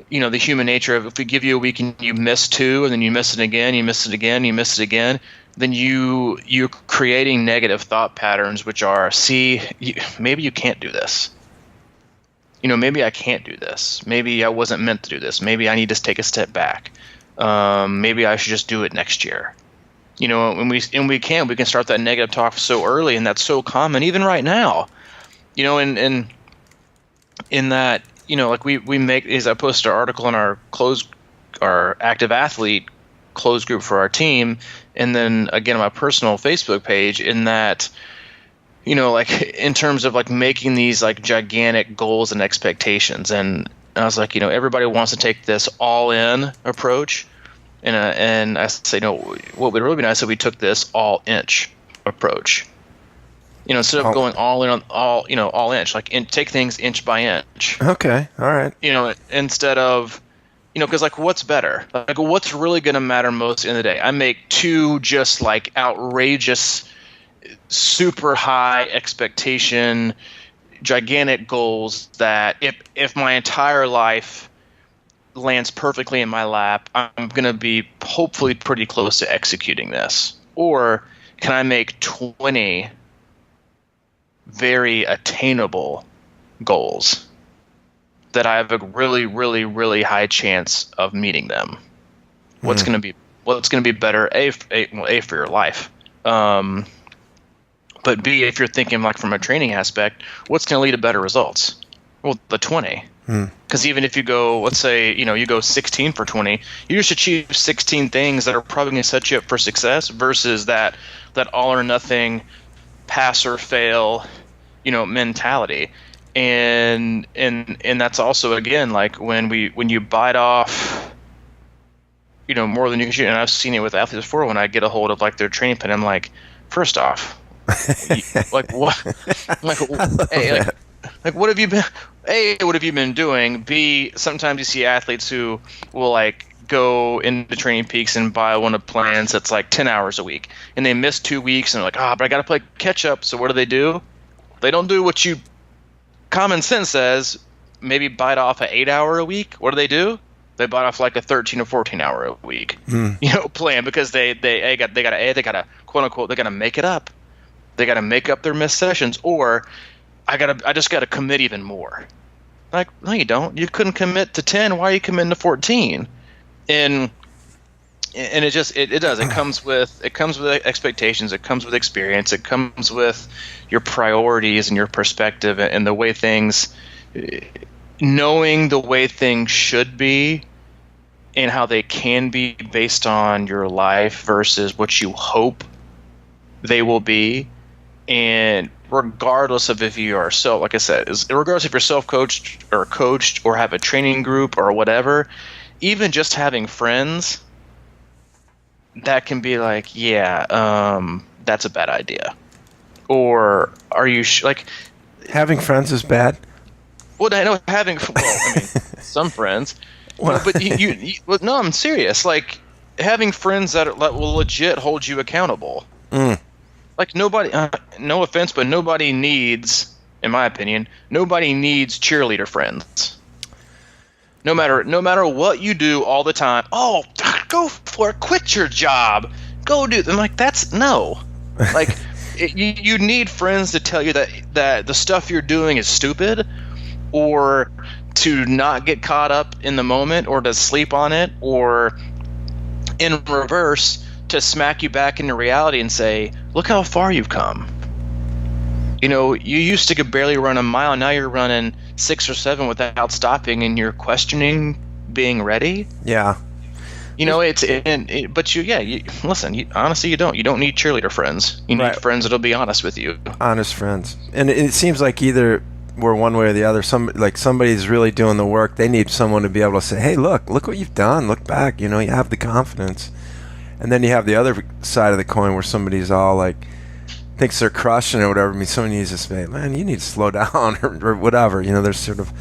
the human nature of if we give you a week and you miss 2, and then you miss it again, you miss it again, you miss it again, then you're creating negative thought patterns, which are, maybe you can't do this. Maybe I can't do this. Maybe I wasn't meant to do this. Maybe I need to take a step back. Maybe I should just do it next year. When we can start that negative talk so early, and that's so common even right now. In that, like we make, as I posted an article in our active athlete closed group for our team, and then again on my personal Facebook page, in that, like in terms of like making these like gigantic goals and expectations. And I was like, everybody wants to take this all in approach. And I say, no, what would really be nice if we took this all inch approach. Instead of going all in on all inch, like take things inch by inch. Okay. All right. Instead of, because like what's better? Like what's really going to matter most in the day? I make 2 just like outrageous, super high expectation, gigantic goals that if my entire life lands perfectly in my lap, I'm going to be hopefully pretty close to executing this. Or can I make 20 very attainable goals that I have a really, really, really high chance of meeting them? What's going to be better? A for your life. But B, if you're thinking like from a training aspect, what's going to lead to better results? Well, the 20. Because even if you go, let's say, you go 16 for 20, you just achieve 16 things that are probably going to set you up for success versus that all or nothing, pass or fail, mentality. And that's also, again, like when you bite off, more than you can shoot. And I've seen it with athletes before. When I get a hold of like their training plan, I'm like, first off, like what? Like what have you been? A, what have you been doing? B, sometimes you see athletes who will like go into Training Peaks and buy one of plans that's like 10 hours a week, and they miss 2 weeks, and they're like, but I got to play catch up. So what do? They don't do what common sense says. Maybe bite off an 8-hour a week. What do? They bite off like a 13 or 14-hour a week, plan, because they gotta quote unquote, they gotta make it up. They gotta make up their missed sessions, or I just gotta commit even more. Like, no, you don't. You couldn't commit to 10. Why are you committing to 14? And it just it does. It comes with expectations. It comes with experience. It comes with your priorities and your perspective and the way things, knowing the way things should be and how they can be based on your life versus what you hope they will be. And regardless of if you are like I said, regardless if you're self-coached or coached or have a training group or whatever, even just having friends, that can be like, that's a bad idea. Or are you like having friends is bad? Well, I know some friends. Well, but no, I'm serious. Like having friends that will legit hold you accountable. Like nobody, no offense, but nobody needs, in my opinion, cheerleader friends. No matter what you do all the time. Oh, go for it. Quit your job. Go do. I'm like, that's no. Like You need friends to tell you that the stuff you're doing is stupid, or to not get caught up in the moment, or to sleep on it, or in reverse, to smack you back into reality and say, look how far you've come. You used to could barely run a mile. Now you're running 6 or 7 without stopping, and you're questioning being ready. Yeah. But listen. Honestly, you don't need cheerleader friends. You need friends that'll be honest with you. Honest friends, and it seems like either we're one way or the other. Somebody's really doing the work. They need someone to be able to say, "Hey, look what you've done. Look back. You have the confidence." And then you have the other side of the coin where somebody's all like, thinks they're crushing or whatever. I mean, someone needs to say, man, you need to slow down or whatever. There's sort of,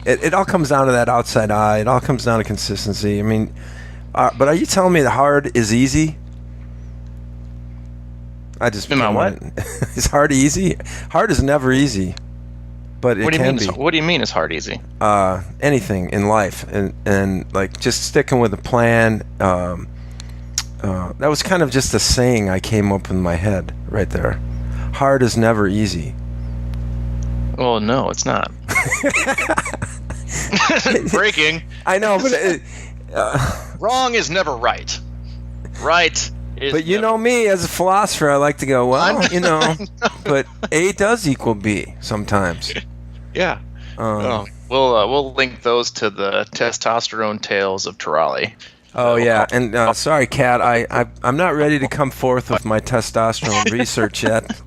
it all comes down to that outside eye. It all comes down to consistency. I mean, but are you telling me the hard is easy? I just am I what? Is hard easy? Hard is never easy, but it can be. What do you mean is hard easy? Anything in life, and like just sticking with a plan. That was kind of just a saying I came up in my head right there. Hard is never easy. Well, no, it's not. Breaking. I know, but wrong is never right. Right is. But you know me as a philosopher, I like to go, well, but A does equal B sometimes. Yeah. We'll link those to the testosterone tales of Terali. Oh yeah, and sorry, Kat, I'm not ready to come forth with my testosterone research yet.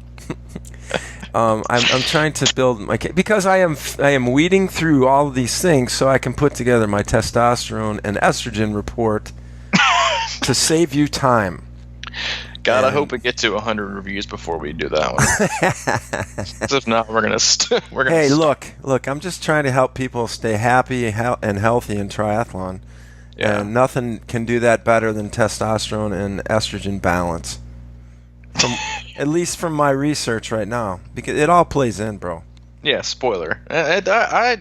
I'm trying to build my because I am weeding through all of these things so I can put together my testosterone and estrogen report to save you time. God, I hope we get to 100 reviews before we do that one. If not, we're gonna. Hey, look! I'm just trying to help people stay happy and healthy in triathlon. Yeah. And nothing can do that better than testosterone and estrogen balance. At least from my research right now, because it all plays in, bro. Yeah, spoiler. I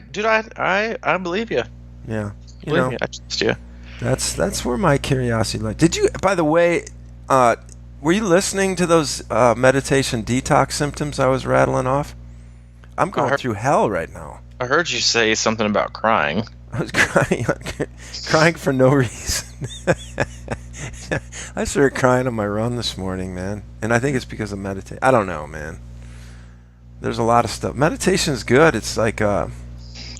believe you. Yeah, I trust you. That's where my curiosity lies. Did you, by the way, were you listening to those meditation detox symptoms I was rattling off? I'm going through hell right now. I heard you say something about crying. I was crying for no reason. I started crying on my run this morning, man. And I think it's because of meditation. I don't know, man. There's a lot of stuff. Meditation is good. It's like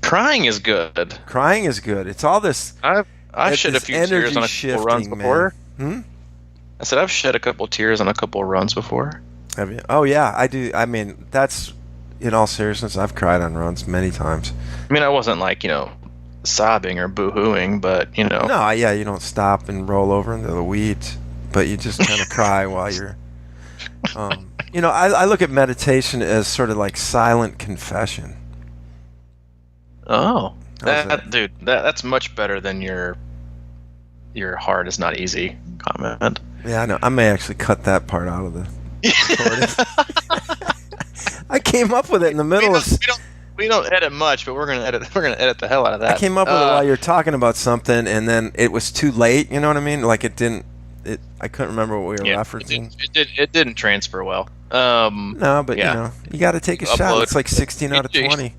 crying is good. Crying is good. It's all this. I've shed a few tears on a couple runs before. I said I've shed a couple tears on a couple runs before. Have you? Oh yeah, I do. I mean, that's in all seriousness. I've cried on runs many times. I mean, I wasn't like sobbing or boo-hooing, but No, yeah, you don't stop and roll over into the weeds, but you just kind of cry while you're. I look at meditation as sort of like silent confession. Oh, dude, that's much better than your hard is not easy comment. Yeah, I know. I may actually cut that part out of the recording. I came up with it in the middle of. We don't edit much, but we're gonna edit the hell out of that. I came up with it while you were talking about something, and then it was too late. You know what I mean? Like I couldn't remember what we were referencing. It didn't transfer well. No, but you got to take a shot. It's like 16 out of 20.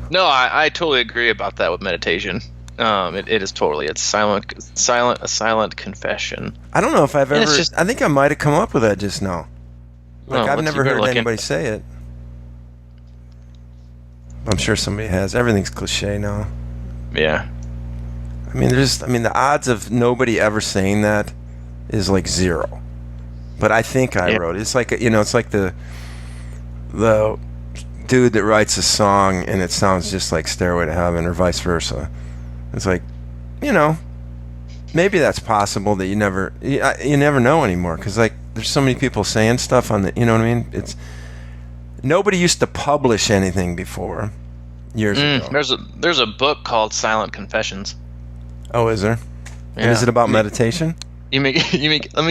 No, I totally agree about that with meditation. It is totally a silent confession. I don't know if I've ever. I think I might have come up with that just now. Like I've never heard anybody say it. I'm sure somebody has. Everything's cliche now. Yeah. I mean, the odds of nobody ever saying that is like 0. But I think I wrote it. It's like it's like the dude that writes a song and it sounds just like Stairway to Heaven or vice versa. It's like, maybe that's possible that you never know anymore because like there's so many people saying stuff on the, you know what I mean? It's nobody used to publish anything before years ago. There's a book called Silent Confessions. Oh, is there? Yeah. And is it about meditation? Let me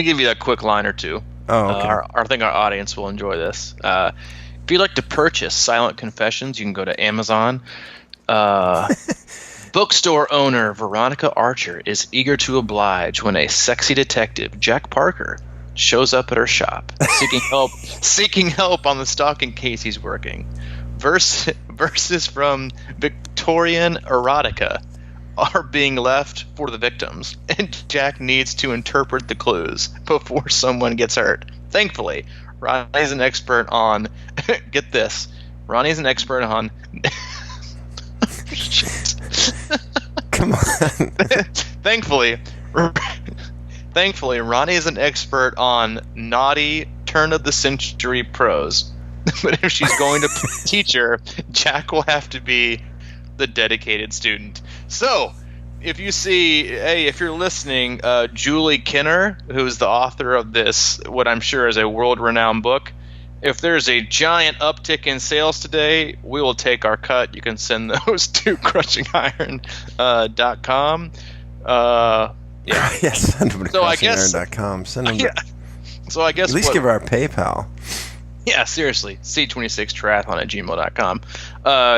give you a quick line or two. Oh, okay. I think our audience will enjoy this. If you'd like to purchase Silent Confessions, you can go to Amazon. Bookstore owner Veronica Archer is eager to oblige when a sexy detective, Jack Parker, shows up at her shop seeking help on the stock in case he's working. Verses from Victorian erotica are being left for the victims, and Jack needs to interpret the clues before someone gets hurt. Thankfully, Ronnie's an expert on get this. Ronnie's an expert on Come on. Thankfully, Ronnie is an expert on naughty turn-of-the-century prose. But if she's going to teach her, Jack will have to be the dedicated student. So, if you're listening, Julie Kinner, who's the author of this, what I'm sure is a world-renowned book, if there's a giant uptick in sales today, we will take our cut. You can send those to crushingiron.com. Yes, send them to crushingiron.com. Send them. Yeah. So I guess at least give her our PayPal. Yeah, seriously. C26triathlon@gmail.com.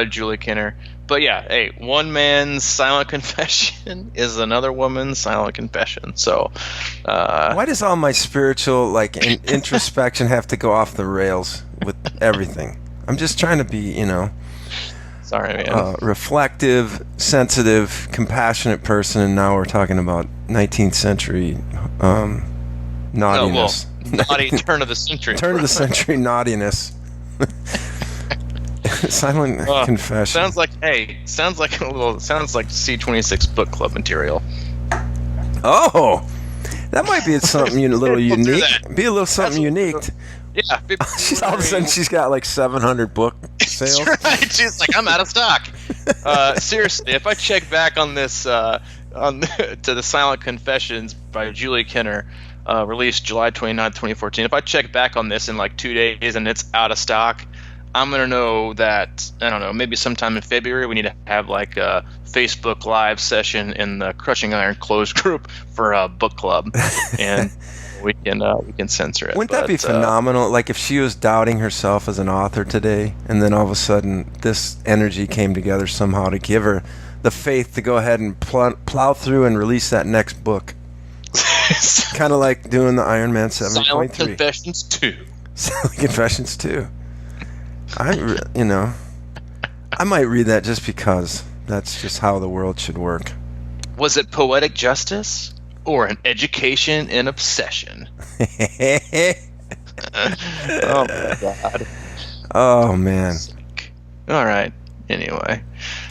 Julie Kinner. But yeah, hey, one man's silent confession is another woman's silent confession. So, why does all my spiritual introspection have to go off the rails with everything? I'm just trying to be, sorry, man. Reflective, sensitive, compassionate person, and now we're talking about 19th century naughtiness. Naughty turn of the century. Turn of the century naughtiness. Silent confession. Sounds like C26 book club material. Oh, that might be something a little unique. Be a little something unique. Yeah. All of a sudden she's got like 700 book sales. That's right. She's like, I'm out of stock. Seriously, if I check back on this, to the Silent Confessions by Julie Kinner, released July 29th, 2014. If I check back on this in like 2 days and it's out of stock, I'm going to know that, I don't know, maybe sometime in February we need to have like a Facebook Live session in the Crushing Iron closed group for a book club, and we can censor it. Wouldn't that be phenomenal? Like if she was doubting herself as an author today, and then all of a sudden this energy came together somehow to give her the faith to go ahead and plow through and release that next book. Kind of like doing the Iron Man 7.3. Silent Confessions 2. Silent Confessions 2. I might read that just because that's just how the world should work. Was it poetic justice or an education in obsession? Oh my God. Oh man. All right. Anyway.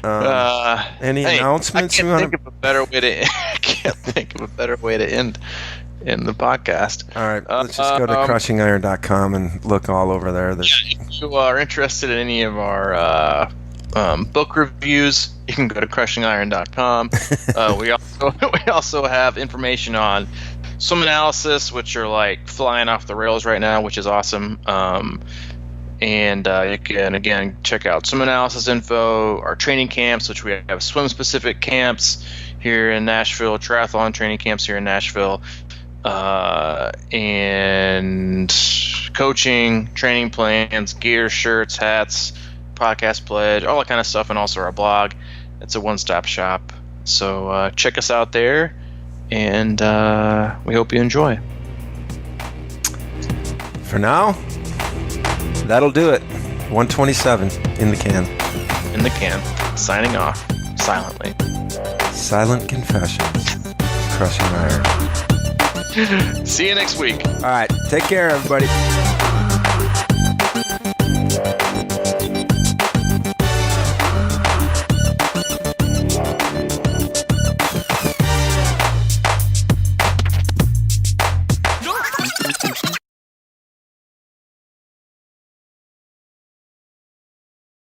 Any announcements? I can't think of a better way to end the podcast. All right, let's just go to crushingIron.com and look all over there. If you are interested in any of our book reviews, you can go to crushingIron.com. We also have information on swim analysis, which are like flying off the rails right now, which is awesome. And you can, again, check out swim analysis info, our training camps, which we have swim-specific camps here in Nashville, triathlon training camps here in Nashville, and coaching, training plans, gear, shirts, hats, podcast pledge, all that kind of stuff, and also our blog. It's a one-stop shop. So check us out there, and we hope you enjoy. For now, that'll do it. 127 in the can. In the can. Signing off silently. Silent Confessions. Crushing Iron. See you next week. All right. Take care, everybody.